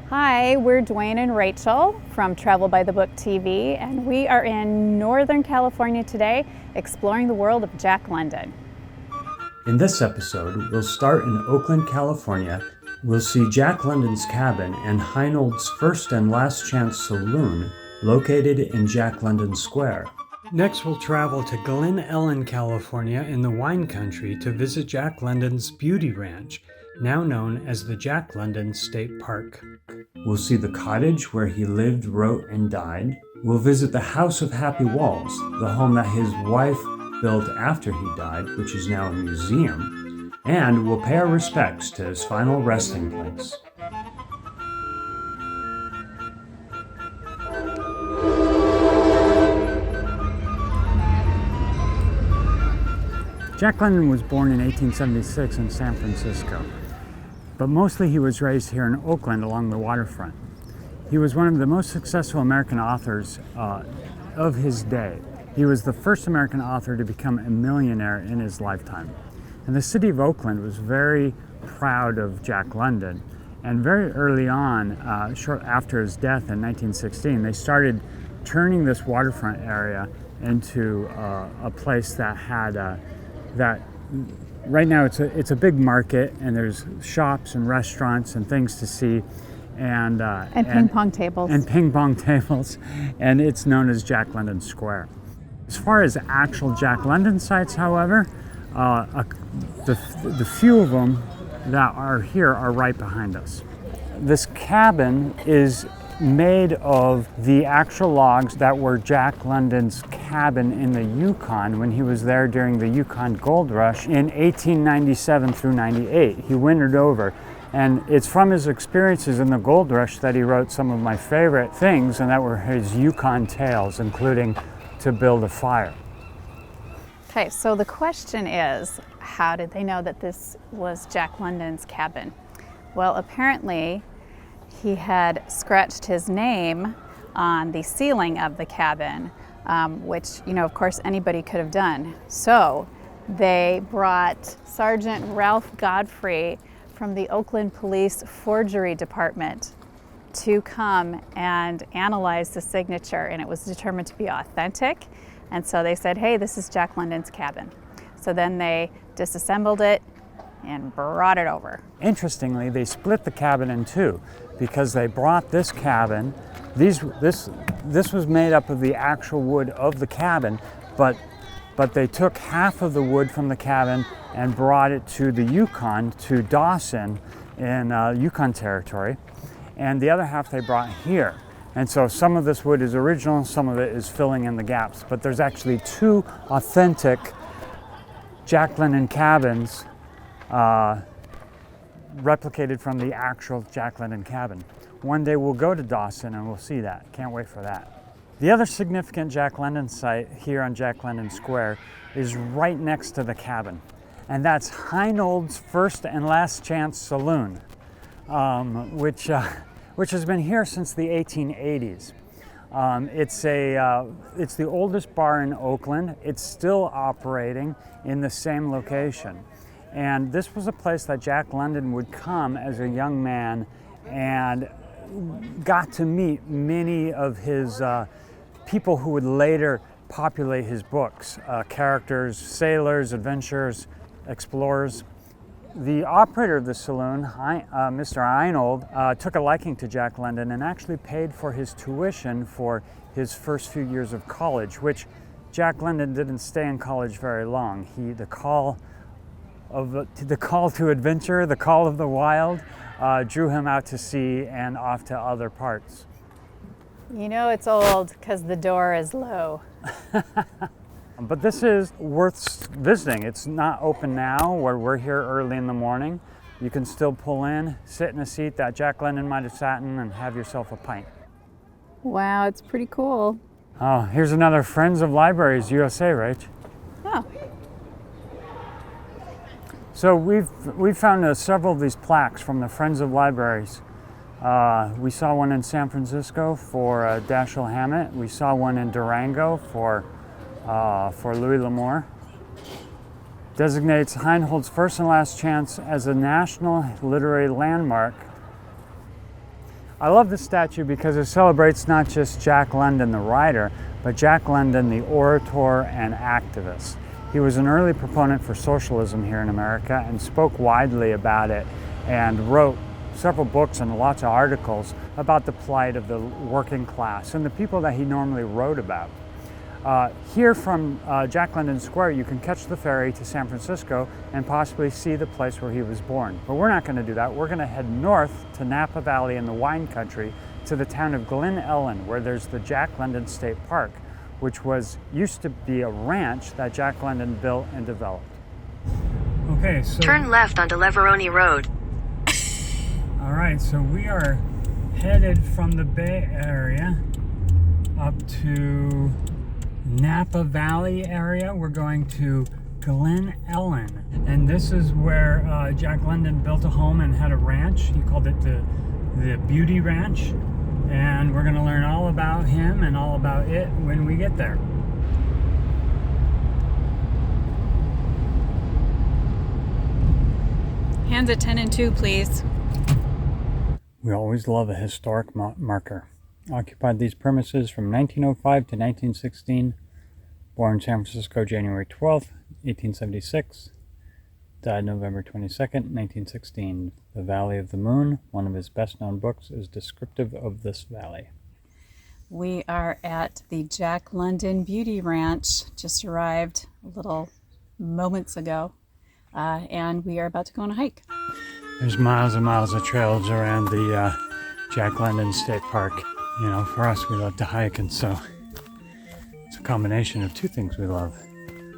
Hi, we're Duane and Rachel from Travel by the Book TV, and we are in Northern California today, exploring the world of Jack London. In this episode, we'll start in Oakland, California. We'll see Jack London's cabin and Heinold's First and Last Chance Saloon, located in Jack London Square. Next, we'll travel to Glen, California in the wine country to visit Jack London's Beauty Ranch, now known as the Jack London State Park. We'll see the cottage where he lived, wrote, and died. We'll visit the House of Happy Walls, the home that his wife built after he died, which is now a museum. And we'll pay our respects to his final resting place. Jack London was born in 1876 in San Francisco, but mostly he was raised here in Oakland along the waterfront. He was one of the most successful American authors of his day. He was the first American author to become a millionaire in his lifetime. And the city of Oakland was very proud of Jack London. And very early on, short after his death in 1916, they started turning this waterfront area into a place that had that right now it's a big market, and there's shops and restaurants and things to see, and ping pong tables. And ping pong tables, and it's known as Jack London Square. As far as actual Jack London sites, however, the few of them that are here are right behind us. This cabin is made of the actual logs that were Jack London's cabin in the Yukon when he was there during the Yukon Gold Rush in 1897 through 98. He wintered over, and it's from his experiences in the Gold Rush that he wrote some of my favorite things, and that were his Yukon tales, including To Build a Fire. Okay, so the question is, how did they know that this was Jack London's cabin? Well, apparently he had scratched his name on the ceiling of the cabin, which, of course, anybody could have done. So they brought Sergeant Ralph Godfrey from the Oakland Police Forgery Department to come and analyze the signature, and it was determined to be authentic. And so they said, hey, this is Jack London's cabin. So then they disassembled it and brought it over. Interestingly, they split the cabin in two, because they brought this cabin, this was made up of the actual wood of the cabin, but they took half of the wood from the cabin and brought it to the Yukon, to Dawson in Yukon territory, and the other half they brought here. And so some of this wood is original, some of it is filling in the gaps, but there's actually two authentic Jack London cabins replicated from the actual Jack London cabin. One day we'll go to Dawson and we'll see that. Can't wait for that. The other significant Jack London site here on Jack London Square is right next to the cabin, and that's Heinold's First and Last Chance Saloon, which has been here since the 1880s. It's the oldest bar in Oakland. It's still operating in the same location. And this was a place that Jack London would come as a young man and got to meet many of his people who would later populate his books, characters, sailors, adventurers, explorers. The operator of the saloon, Mr. Heinold, took a liking to Jack London and actually paid for his tuition for his first few years of college, which Jack London didn't stay in college very long. The call to adventure, the call of the wild, drew him out to sea and off to other parts. It's old because the door is low. But this is worth visiting. It's not open now, where we're here early in the morning. You can still pull in, sit in a seat that Jack London might have sat in, and have yourself a pint. Wow, it's pretty cool. Oh, here's another Friends of Libraries USA, Rach. Oh. So we've found several of these plaques from the Friends of Libraries. We saw one in San Francisco for Dashiell Hammett. We saw one in Durango for Louis L'Amour. Designates Heinold's First and Last Chance as a national literary landmark. I love this statue because it celebrates not just Jack London the writer, but Jack London the orator and activist. He was an early proponent for socialism here in America and spoke widely about it and wrote several books and lots of articles about the plight of the working class and the people that he normally wrote about. Here from Jack London Square, you can catch the ferry to San Francisco and possibly see the place where he was born. But we're not going to do that. We're going to head north to Napa Valley in the wine country to the town of Glen, where there's the Jack London State Park, which used to be a ranch that Jack London built and developed. Okay, so turn left onto Leveroni Road. All right, so we are headed from the Bay Area up to Napa Valley area. We're going to Glen, and this is where Jack London built a home and had a ranch. He called it the Beauty Ranch, and we're going to learn all about him and all about it when we get there. Hands at 10 and 2, please. We always love a historic marker. Occupied these premises from 1905 to 1916. Born San Francisco, January 12th, 1876. Died November 22nd, 1916. The Valley of the Moon, one of his best-known books, is descriptive of this valley. We are at the Jack London Beauty Ranch. Just arrived a little moments ago, and we are about to go on a hike. There's miles and miles of trails around the Jack London State Park. You know, for us, we love to hike, and so it's a combination of two things we love: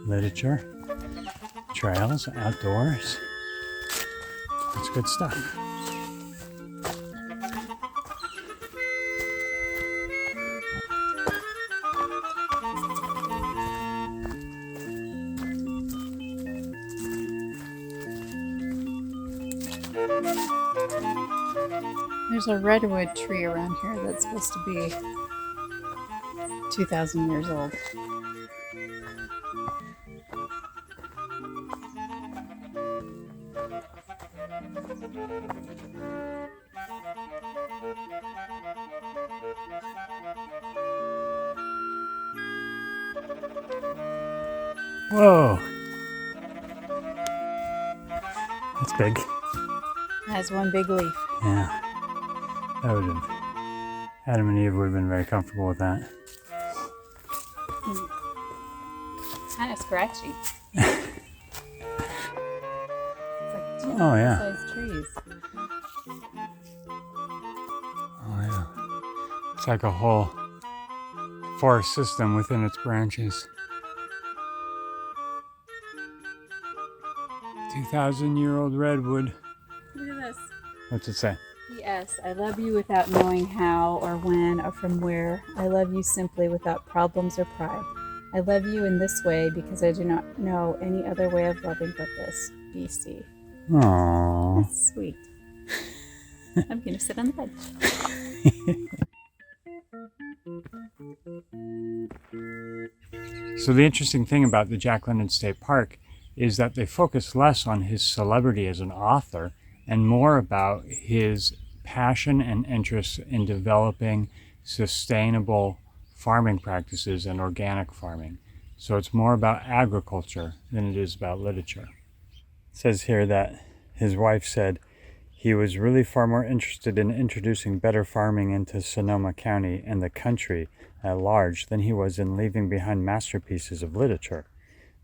literature, trails, outdoors. It's good stuff. There's a redwood tree around here that's supposed to be 2,000 years old. Whoa! That's big. Has one big leaf. Yeah. That would have, Adam and Eve would have been very comfortable with that. Kind of scratchy. It's like Oh, yeah. sized trees. Oh, yeah. It's like a whole forest system within its branches. 2,000-year-old redwood. Look at this. What's it say? P.S. I love you without knowing how or when or from where. I love you simply without problems or pride. I love you in this way because I do not know any other way of loving but this. BC. Aww. That's sweet. I'm going to sit on the bench. So the interesting thing about the Jack London State Park is that they focus less on his celebrity as an author and more about his passion and interest in developing sustainable farming practices and organic farming. So it's more about agriculture than it is about literature. It says here that his wife said he was really far more interested in introducing better farming into Sonoma County and the country at large than he was in leaving behind masterpieces of literature.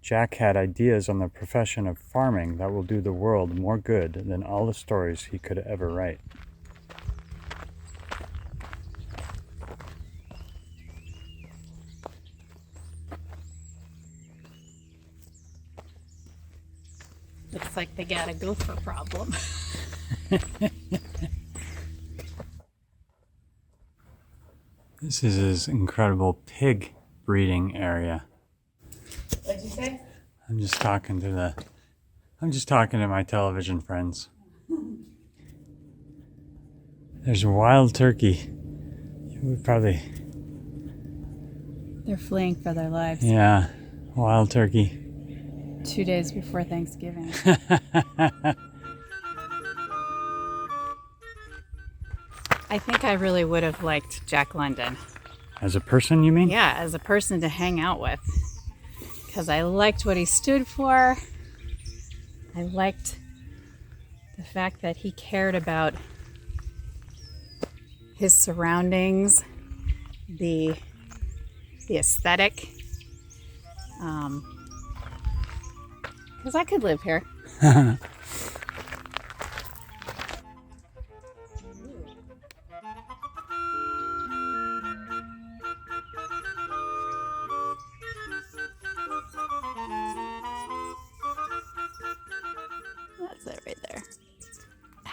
Jack had ideas on the profession of farming that will do the world more good than all the stories he could ever write. Looks like they got a gopher problem. This is his incredible pig breeding area. What'd you say? I'm just talking to my television friends. There's a wild turkey. They're fleeing for their lives. Yeah, wild turkey. 2 days before Thanksgiving. I I think I really would have liked Jack London. As a person, you mean? Yeah, as a person to hang out with. Because I liked what he stood for. I liked the fact that he cared about his surroundings, the aesthetic. Because I could live here. That's it right there. Ow.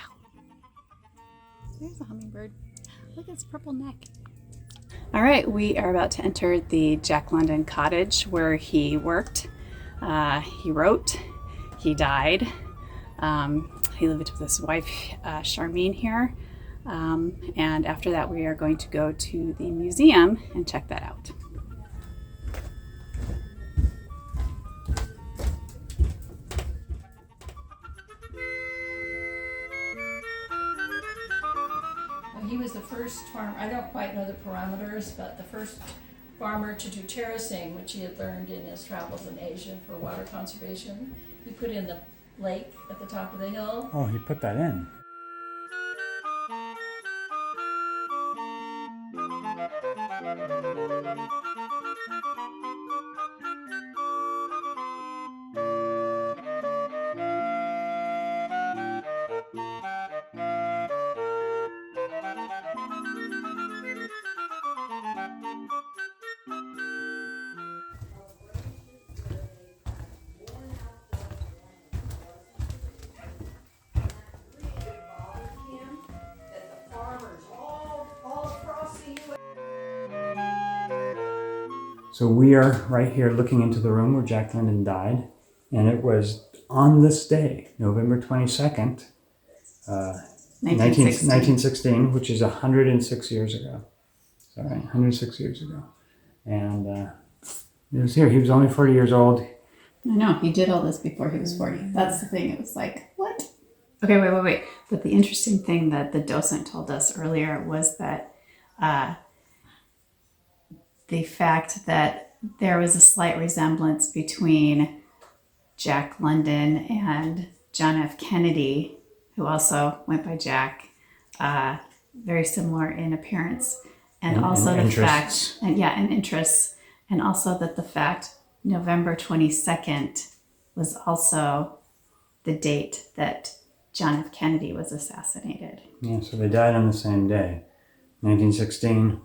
There's a hummingbird. Look at its purple neck. All right, we are about to enter the Jack London cottage where he worked. He wrote, he died. He lived with his wife, Charmine, here. And after that, we are going to go to the museum and check that out. He was the first farmer, I don't quite know the parameters, but the first farmer to do terracing, which he had learned in his travels in Asia for water conservation. He put in the lake at the top of the hill. Oh, he put that in. So we are right here looking into the room where Jack London died, and it was on this day, November 22nd, 1916, which is 106 years ago. Sorry, 106 years ago. And he was here. He was only 40 years old. I know, he did all this before he was 40. That's the thing. It was like, what? Okay, wait. But the interesting thing that the docent told us earlier was that the fact that there was a slight resemblance between Jack London and John F. Kennedy, who also went by Jack, very similar in appearance, and also the fact, and interests, and also that the fact November 22nd was also the date that John F. Kennedy was assassinated. Yeah, so they died on the same day, 1916.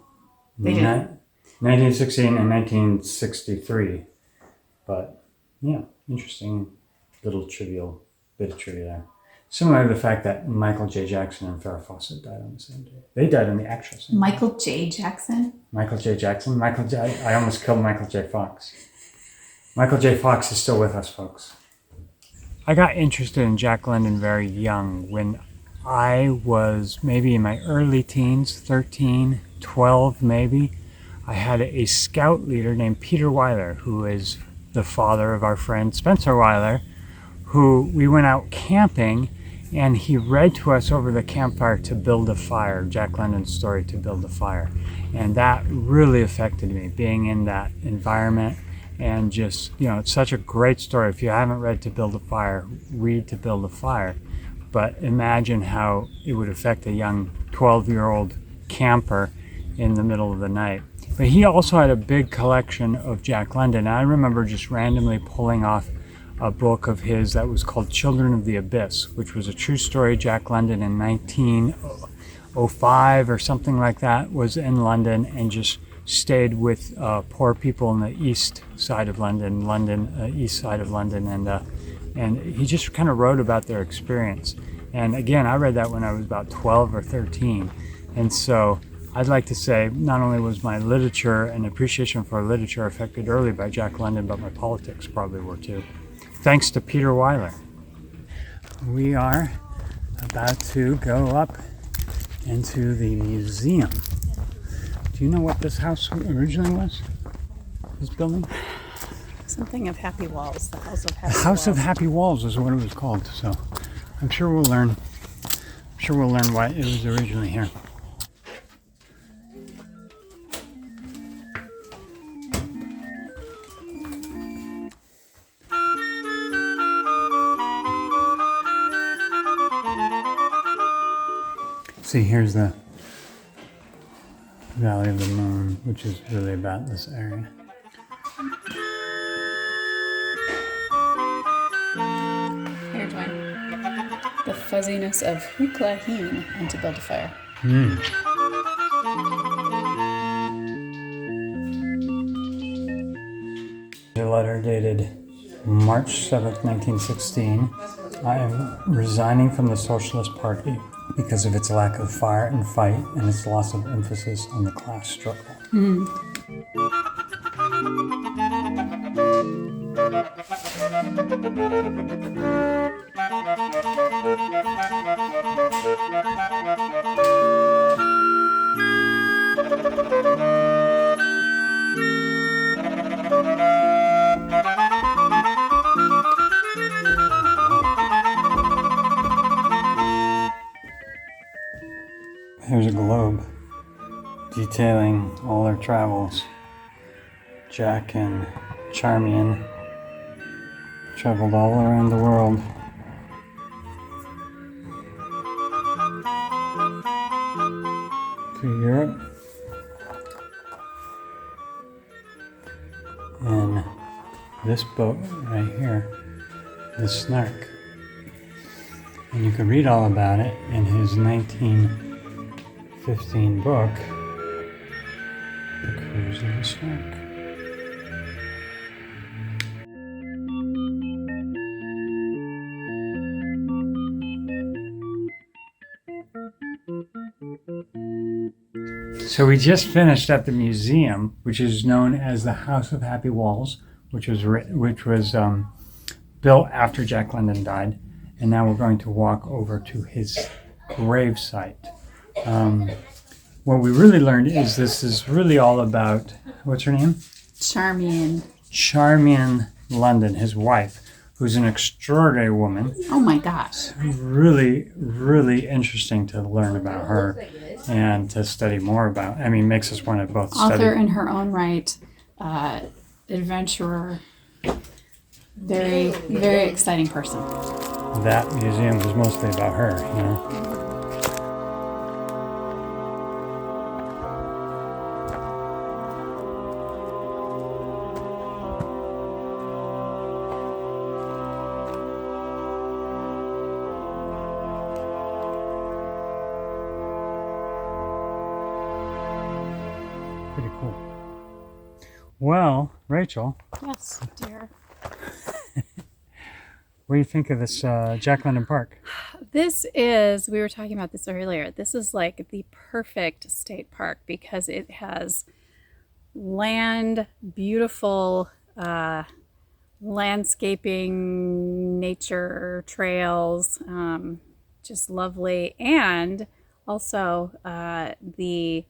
They did. 1916 and 1963. But yeah, interesting little trivial bit of trivia there. Similar to the fact that Michael J. Jackson and Farrah Fawcett died on the same day. They died on the actual same day. Michael J. Jackson? Michael J. Jackson? I almost killed Michael J. Fox. Michael J. Fox is still with us, folks. I got interested in Jack London very young, when I was maybe in my early teens, 13, 12 maybe. I had a scout leader named Peter Weiler, who is the father of our friend Spencer Weiler, who we went out camping, and he read to us over the campfire To Build a Fire, Jack London's story To Build a Fire. And that really affected me, being in that environment. And just, it's such a great story. If you haven't read To Build a Fire, read To Build a Fire. But imagine how it would affect a young 12-year-old camper in the middle of the night. But he also had a big collection of Jack London. I remember just randomly pulling off a book of his that was called Children of the Abyss, which was a true story. Jack London in 1905 or something like that was in London and just stayed with poor people in the east side of London, east side of London, and he just kind of wrote about their experience. And again, I read that when I was about 12 or 13, and so I'd like to say not only was my literature and appreciation for literature affected early by Jack London, but my politics probably were too. Thanks to Peter Weiler. We are about to go up into the museum. Do you know what this house originally was? This building? Something of Happy Walls, the House of Happy The Walls. House of Happy Walls is what it was called. So I'm sure we'll learn why it was originally here. See, here's the Valley of the Moon, which is really about this area. Here, Duane. The fuzziness of Huklaheen and to build a fire. A letter dated March 7th, 1916. I am resigning from the Socialist Party because of its lack of fire and fight and its loss of emphasis on the class struggle. Here's a globe detailing all their travels. Jack and Charmine traveled all around the world. To Europe. And this boat right here, the Snark. And you can read all about it in his 1915 book, The Cruise of the Snark. So we just finished at the museum, which is known as the House of Happy Walls, which was built after Jack London died, and now we're going to walk over to his gravesite. What we really learned is this is really all about, what's her name? Charmine. Charmine London, his wife, who's an extraordinary woman. Oh my gosh. Really, really interesting to learn about her and to study more about. I mean, makes us want to both study. Author in her own right, adventurer, very, very exciting person. That museum was mostly about her, you know. Pretty cool. Well, Rachel, Yes, dear. what do you think of this Jack London Park? This is, we were talking about this earlier, this is like the perfect state park because it has land, beautiful landscaping, nature, trails, just lovely, and also the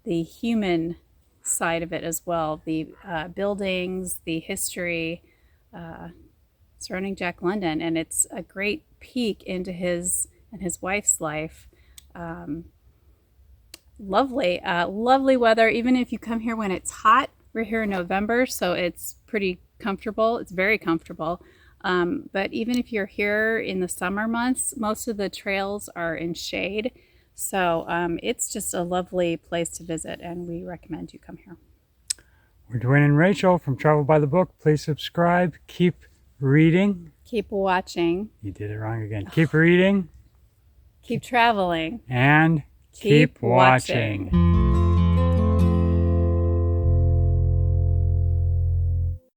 human side of it as well, the buildings, the history surrounding Jack London, and it's a great peek into his and his wife's life. Lovely weather, even if you come here when it's hot. We're here in November, so it's pretty comfortable. It's very comfortable. But even if you're here in the summer months, most of the trails are in shade. So it's just a lovely place to visit, and we recommend you come here. We're Duane and Rachel from Travel by the Book. Please subscribe. Keep reading. Keep watching. You did it wrong again. Keep reading. Keep traveling. And keep watching.